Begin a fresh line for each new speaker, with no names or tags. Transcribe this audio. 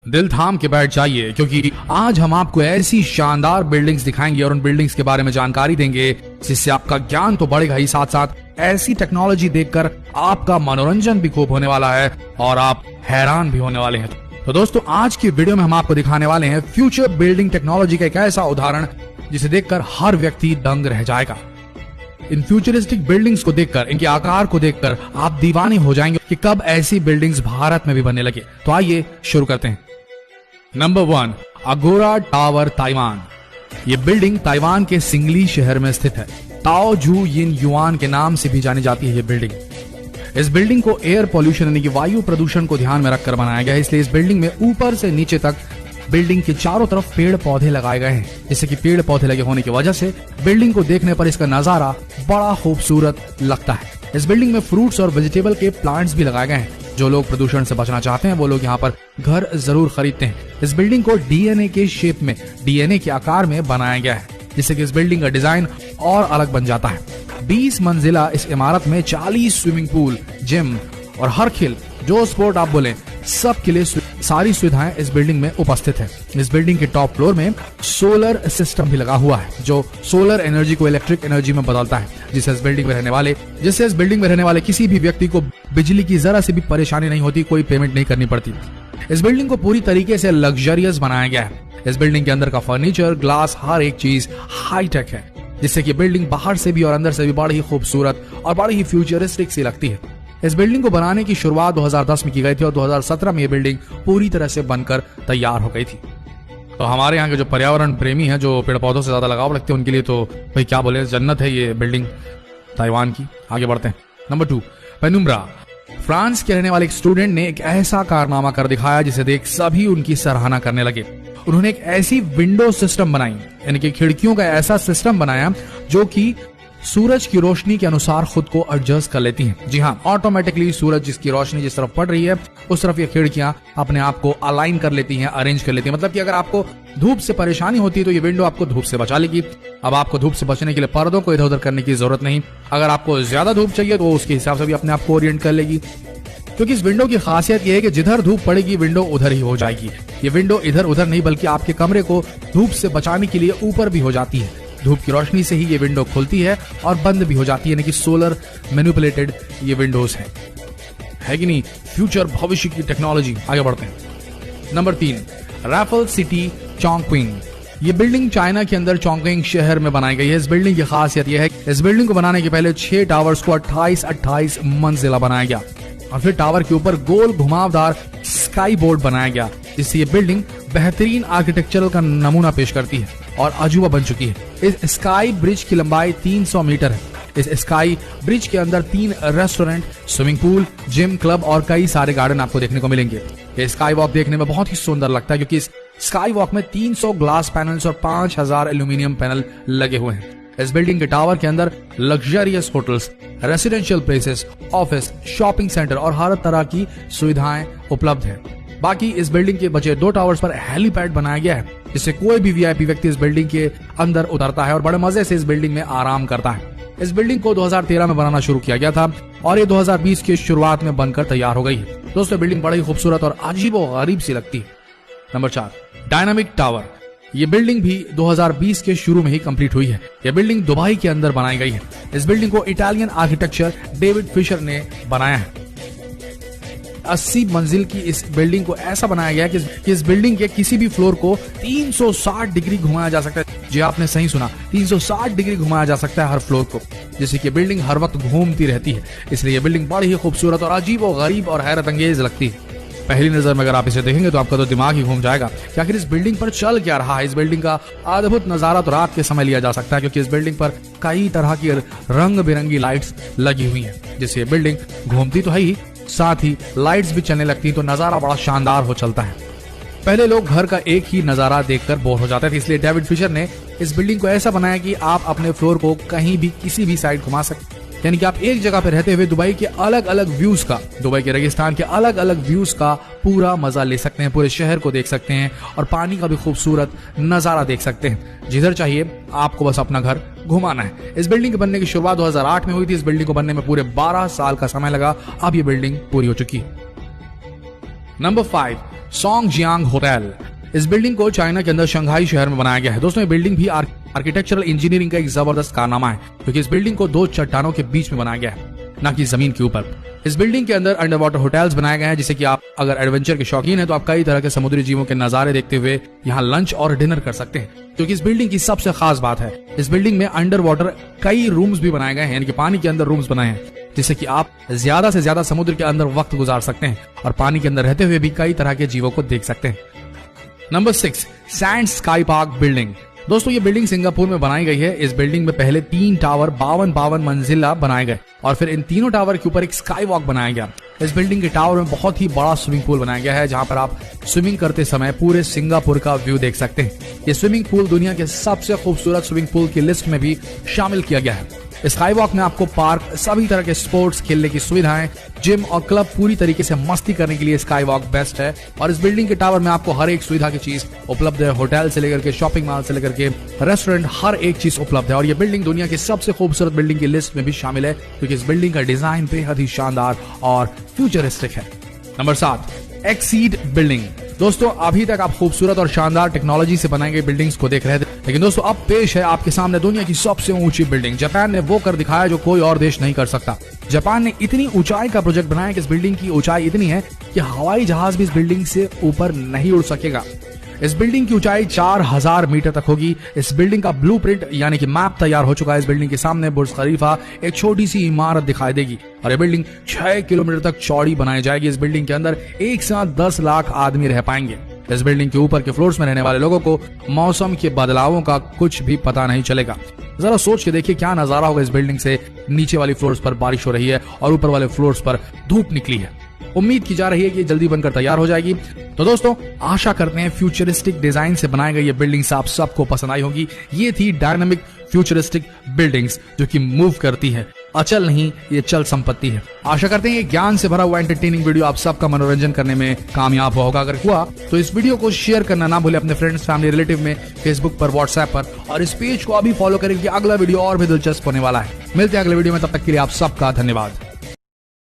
दिल थाम के बैठ जाइए, क्योंकि आज हम आपको ऐसी शानदार बिल्डिंग्स दिखाएंगे और उन बिल्डिंग्स के बारे में जानकारी देंगे जिससे आपका ज्ञान तो बढ़ेगा ही, साथ साथ ऐसी टेक्नोलॉजी देखकर आपका मनोरंजन भी खूब होने वाला है और आप हैरान भी होने वाले हैं। तो दोस्तों, आज की वीडियो में हम आपको दिखाने वाले हैं फ्यूचर बिल्डिंग टेक्नोलॉजी का एक ऐसा उदाहरण जिसे देखकर हर व्यक्ति दंग रह जाएगा। इन फ्यूचरिस्टिक बिल्डिंग्स को देखकर, इनके आकार को देखकर आप दीवाने हो जाएंगे कि कब ऐसी बिल्डिंग्स भारत में भी बनने लगे। तो आइए शुरू करते हैं। नंबर 1, अगोरा टावर, ताइवान। ये बिल्डिंग ताइवान के सिंगली शहर में स्थित है। ताओ जू यिन युआन के नाम से भी जानी जाती है ये बिल्डिंग। इस बिल्डिंग को एयर पॉल्यूशन यानी कि वायु प्रदूषण को ध्यान में रखकर बनाया गया है, इसलिए इस बिल्डिंग में ऊपर से नीचे तक बिल्डिंग के चारों तरफ पेड़ पौधे लगाए गए हैं, जिससे कि पेड़ पौधे लगे होने की वजह से बिल्डिंग को देखने पर इसका नजारा बड़ा खूबसूरत लगता है। इस बिल्डिंग में फ्रूट्स और वेजिटेबल के प्लांट्स भी लगाए गए हैं। जो लोग प्रदूषण से बचना चाहते हैं वो लोग यहाँ पर घर जरूर खरीदते हैं। इस बिल्डिंग को डीएनए के शेप में, डीएनए के आकार में बनाया गया है, जिससे कि इस बिल्डिंग का डिजाइन और अलग बन जाता है। 20 मंजिला इस इमारत में 40 स्विमिंग पूल, जिम और हर खेल जो स्पोर्ट आप बोले सब के लिए सारी सुविधाएं इस बिल्डिंग में उपस्थित है। इस बिल्डिंग के टॉप फ्लोर में सोलर सिस्टम भी लगा हुआ है, जो सोलर एनर्जी को इलेक्ट्रिक एनर्जी में बदलता है, जिससे इस बिल्डिंग में रहने वाले किसी भी व्यक्ति को बिजली की जरा सी भी परेशानी नहीं होती, कोई पेमेंट नहीं करनी पड़ती। इस बिल्डिंग को पूरी तरीके से लग्जरियस बनाया गया है। इस बिल्डिंग के अंदर का फर्नीचर, ग्लास, हर एक चीज हाईटेक है, जिससे कि बिल्डिंग बाहर से भी और अंदर से भी बड़ी ही खूबसूरत और बड़ी ही फ्यूचरिस्टिक सी लगती है। इस बिल्डिंग को बनाने की शुरुआत 2010 में की गई थी और 2017 में ये बिल्डिंग पूरी तरह से बनकर तैयार हो गई थी। तो हमारे यहाँ के जो पर्यावरण प्रेमी हैं, जो पेड़ पौधों से ज्यादा लगाव रखते हैं, उनके लिए तो भाई क्या बोले, जन्नत है ये बिल्डिंग ताइवान की। आगे बढ़ते हैं। Number 2, penumbra. फ्रांस के रहने वाले एक स्टूडेंट ने एक ऐसा कारनामा कर दिखाया जिसे देख सभी उनकी सराहना करने लगे। उन्होंने एक ऐसी विंडो सिस्टम बनाई, यानी कि खिड़कियों का ऐसा सिस्टम बनाया जो कि सूरज की रोशनी के अनुसार खुद को एडजस्ट कर लेती हैं। जी हाँ, ऑटोमेटिकली सूरज जिसकी रोशनी जिस तरफ पड़ रही है उस तरफ ये खिड़कियां अपने आप को अलाइन कर लेती हैं, अरेंज कर लेती हैं। मतलब कि अगर आपको धूप से परेशानी होती है तो ये विंडो आपको धूप से बचा लेगी। अब आपको धूप से बचने के लिए पर्दों को इधर उधर करने की जरूरत नहीं। अगर आपको ज्यादा धूप चाहिए तो उसके हिसाब से भी अपने आप को ओरिएंट कर लेगी, क्योंकि इस विंडो की खासियत यह है कि जिधर धूप पड़ेगी विंडो उधर ही हो जाएगी। ये विंडो इधर उधर नहीं बल्कि आपके कमरे को धूप से बचाने के लिए ऊपर भी हो जाती है। धूप की रोशनी से ही ये विंडो खुलती है और बंद भी हो जाती है, यानी कि सोलर मैनिपुलेटेड ये विंडोज है कि नहीं। फ्यूचर, भविष्य की टेक्नोलॉजी। आगे बढ़ते हैं। Number 3, Raffles City, Chongqing. ये बिल्डिंग चाइना के अंदर चोंगक्विंग शहर में बनाई गई है। इस बिल्डिंग की खासियत यह है कि इस बिल्डिंग को बनाने के पहले 6 टावर्स को 28 मंजिला बनाया गया और फिर टावर के ऊपर गोल घुमावदार स्काई बोर्ड बनाया गया, जिससे ये बिल्डिंग बेहतरीन आर्किटेक्चरल का नमूना पेश करती है और अजूबा बन चुकी है। इस स्काई ब्रिज की लंबाई 300 मीटर है। इस स्काई ब्रिज के अंदर 3 restaurant, swimming pool, gym, club और कई सारे गार्डन आपको देखने को मिलेंगे। ये स्काई वॉक देखने में बहुत ही सुंदर लगता है, क्योंकि इस स्काई वॉक में 300 ग्लास पैनल्स और 5000 एल्यूमिनियम पैनल लगे हुए हैं। इस बिल्डिंग के टावर के अंदर luxurious hotels, residential places, office, shopping centre और हर तरह की सुविधाएं उपलब्ध है। बाकी इस बिल्डिंग के बचे 2 टावर्स पर हेलीपैड बनाया गया है, जिससे कोई भी वीआईपी व्यक्ति इस बिल्डिंग के अंदर उतरता है और बड़े मजे से इस बिल्डिंग में आराम करता है। इस बिल्डिंग को 2013 में बनाना शुरू किया गया था और ये 2020 की शुरुआत में बनकर तैयार हो गई है। दोस्तों, बिल्डिंग बड़ी खूबसूरत और अजीबोगरीब सी लगती है। Number 4, dynamic tower. ये बिल्डिंग भी 2020 के शुरू में ही कंप्लीट हुई है। यह बिल्डिंग दुबई के अंदर बनाई गई है। इस बिल्डिंग को इटालियन आर्किटेक्चर डेविड फिशर ने बनाया है। 80 मंजिल की इस बिल्डिंग को ऐसा बनाया गया कि इस बिल्डिंग के किसी भी फ्लोर को 360 डिग्री घुमाया जा सकता है। जी आपने सही सुना, 360 डिग्री घुमाया जा सकता है हर फ्लोर को, जिससे कि बिल्डिंग हर वक्त घूमती रहती है। इसलिए यह बिल्डिंग बड़ी ही खूबसूरत और अजीबोगरीब और हैरत अंगेज लगती है। पहली नजर में अगर आप इसे देखेंगे तो आपका तो दिमाग ही घूम जाएगा कि आखिर इस बिल्डिंग पर चल क्या रहा है। इस बिल्डिंग का अद्भुत नजारा तो रात के समय लिया जा सकता है, क्योंकि इस बिल्डिंग पर कई तरह की रंग बिरंगी लाइट्स लगी हुई हैं, जिससे ये बिल्डिंग घूमती तो है ही, साथ ही लाइट्स भी चलने लगती तो नजारा बड़ा शानदार हो चलता है। पहले लोग घर का एक ही नजारा देखकर बोर हो जाते थे, इसलिए डेविड फिशर ने इस बिल्डिंग को ऐसा बनाया कि आप अपने फ्लोर को कहीं भी किसी भी साइड घुमा सकते, यानी कि आप एक जगह पे रहते हुए दुबई के अलग अलग व्यूज का, दुबई के रेगिस्तान के अलग अलग व्यूज का पूरा मजा ले सकते हैं, पूरे शहर को देख सकते हैं और पानी का भी खूबसूरत नजारा देख सकते हैं। जिधर चाहिए आपको बस अपना घर घुमाना है। इस बिल्डिंग के बनने की शुरुआत 2008 में हुई थी। इस बिल्डिंग को बनने में पूरे 12 साल का समय लगा। अब ये बिल्डिंग पूरी हो चुकी है। Number 5, Songjiang hotel. इस बिल्डिंग को चाइना के अंदर शंघाई शहर में बनाया गया है। दोस्तों ये बिल्डिंग भी आर्किटेक्चरल इंजीनियरिंग का एक जबरदस्त कारनामा है, क्योंकि इस बिल्डिंग को 2 चट्टानों के बीच में बनाया गया है, ना कि जमीन के ऊपर। इस बिल्डिंग के अंदर अंडर वाटर होटल्स बनाए गए हैं, जिससे कि आप अगर एडवेंचर के शौकीन हैं तो आप कई तरह के समुद्री जीवों के नजारे देखते हुए यहाँ लंच और डिनर कर सकते हैं। क्योंकि इस बिल्डिंग की सबसे खास बात है, इस बिल्डिंग में अंडर वाटर कई रूम्स भी बनाए गए हैं, यानी कि पानी के अंदर रूम्स बनाए हैं, जिससे कि आप ज्यादा से ज्यादा समुद्र के अंदर वक्त गुजार सकते हैं और पानी के अंदर रहते हुए भी कई तरह के जीवों को देख सकते हैं। Number 6, sand sky park building. दोस्तों ये बिल्डिंग सिंगापुर में बनाई गई है। इस बिल्डिंग में पहले 3 टावर 52 मंजिला बनाए गए और फिर इन तीनों टावर के ऊपर एक स्काई वॉक बनाया गया। इस बिल्डिंग के टावर में बहुत ही बड़ा स्विमिंग पूल बनाया गया है, जहां पर आप स्विमिंग करते समय पूरे सिंगापुर का व्यू देख सकते हैं। ये स्विमिंग पूल दुनिया के सबसे खूबसूरत स्विमिंग पूल की लिस्ट में भी शामिल किया गया है। स्काई वॉक में आपको पार्क, सभी तरह के स्पोर्ट्स खेलने की सुविधाएं, जिम और क्लब, पूरी तरीके से मस्ती करने के लिए स्काई वॉक बेस्ट है। और इस बिल्डिंग के टावर में आपको हर एक सुविधा की चीज उपलब्ध है। होटल से लेकर के शॉपिंग मॉल से लेकर के रेस्टोरेंट, हर एक चीज उपलब्ध है। और ये बिल्डिंग दुनिया की सबसे खूबसूरत बिल्डिंग की लिस्ट में भी शामिल है, क्योंकि इस बिल्डिंग का डिजाइन बेहद ही शानदार और फ्यूचरिस्टिक है। Number 7, exceed building. दोस्तों अभी तक आप खूबसूरत और शानदार टेक्नोलॉजी से बनाई गई बिल्डिंग्स को देख रहे थे, लेकिन दोस्तों अब पेश है आपके सामने दुनिया की सबसे ऊंची बिल्डिंग। जापान ने वो कर दिखाया जो कोई और देश नहीं कर सकता। जापान ने इतनी ऊंचाई का प्रोजेक्ट बनाया कि इस बिल्डिंग की ऊंचाई इतनी है कि हवाई जहाज भी इस बिल्डिंग से ऊपर नहीं उड़ सकेगा। इस बिल्डिंग की ऊंचाई 4000 मीटर तक होगी। इस बिल्डिंग का ब्लूप्रिंट यानी कि मैप तैयार हो चुका है। इस बिल्डिंग के सामने बुर्ज खलीफा, एक छोटी सी इमारत दिखाई देगी और ये बिल्डिंग 6 किलोमीटर तक चौड़ी बनाई जाएगी। इस बिल्डिंग के अंदर एक साथ 10 लाख आदमी रह पाएंगे। इस बिल्डिंग के ऊपर के फ्लोर्स में रहने वाले लोगों को मौसम के बदलावों का कुछ भी पता नहीं चलेगा। जरा सोच के देखिए क्या नजारा होगा। इस बिल्डिंग से नीचे वाली फ्लोर्स पर बारिश हो रही है और ऊपर वाले फ्लोर्स पर धूप निकली है। उम्मीद की जा रही है कि जल्दी बनकर तैयार हो जाएगी। तो दोस्तों आशा करते हैं फ्यूचरिस्टिक डिजाइन से बनाई गई ये बिल्डिंग्स आप सबको पसंद आई होगी। ये थी डायनामिक फ्यूचरिस्टिक बिल्डिंग्स जो कि मूव करती है, अचल नहीं, ये चल संपत्ति है। आशा करते हैं ये ज्ञान से भरा हुआ एंटरटेनिंग वीडियो आप सबका मनोरंजन करने में कामयाब होगा। अगर हुआ तो इस वीडियो को शेयर करना ना भूले अपने फ्रेंड्स, फैमिली, रिलेटिव में, फेसबुक पर, व्हाट्सएप पर, और इस पेज को अभी फॉलो करें कि अगला वीडियो और भी दिलचस्प होने वाला है। मिलते हैं अगले वीडियो में, तब तक के लिए आप सबका धन्यवाद।